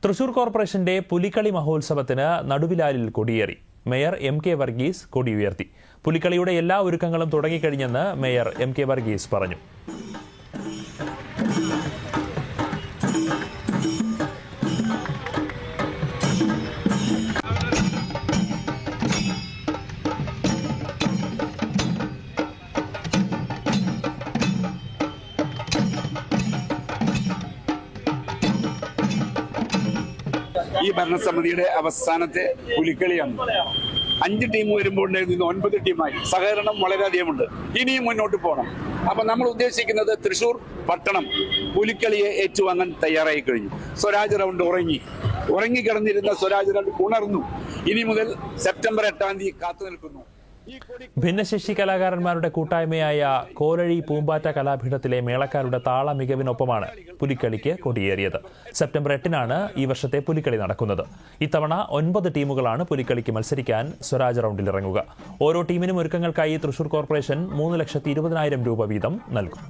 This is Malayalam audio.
തൃശൂർ കോർപ്പറേഷന്റെ പുലിക്കളി മഹോത്സവത്തിന് നടുവിലാലിൽ കൊടിയേറി. Mayor MK. വർഗീസ് കൊടി ഉയർത്തി. പുലിക്കളിയുടെ എല്ലാ ഒരുക്കങ്ങളും തുടങ്ങിക്കഴിഞ്ഞെന്ന് മേയർ എം.കെ. വർഗീസ് പറഞ്ഞു. ഈ ഭരണസമിതിയുടെ അവസാനത്തെ പുലിക്കളിയാണ്. 5 ടീം വരുമ്പോൾ ഉണ്ടായിരുന്നു 9 ടീമായി. സഹകരണം വളരെയധികമുണ്ട്. ഇനിയും മുന്നോട്ട് പോകണം. അപ്പൊ നമ്മൾ ഉദ്ദേശിക്കുന്നത് തൃശൂർ പട്ടണം പുലിക്കളിയെ ഏറ്റുവാങ്ങാൻ തയ്യാറായി കഴിഞ്ഞു. സ്വരാജ് റൗണ്ട് ഉറങ്ങിക്കിടന്നിരുന്ന സ്വരാജ് റൗണ്ട് ഉണർന്നു. ഇനി മുതൽ സെപ്റ്റംബർ 8-ാം തീയതി കാത്തു നിൽക്കുന്നു. ഭിന്നശേഷി കലാകാരന്മാരുടെ കൂട്ടായ്മയായ കോലഴി പൂമ്പാറ്റ കലാപീഠത്തിലെ മേളക്കാരുടെ താള മികവിനൊപ്പമാണ് പുലിക്കളിക്ക് കൊടിയേറിയത്. സെപ്റ്റംബർ 8-നാണ് ഈ വർഷത്തെ പുലിക്കളി നടക്കുന്നത്. ഇത്തവണ 9 ടീമുകളാണ് പുലിക്കളിക്ക് മത്സരിക്കാൻ സ്വരാജ് റൗണ്ടിൽ ഇറങ്ങുക. ഓരോ ടീമിനും ഒരുക്കങ്ങൾക്കായി തൃശൂർ കോർപ്പറേഷൻ 3,20,000 രൂപ വീതം നൽകും.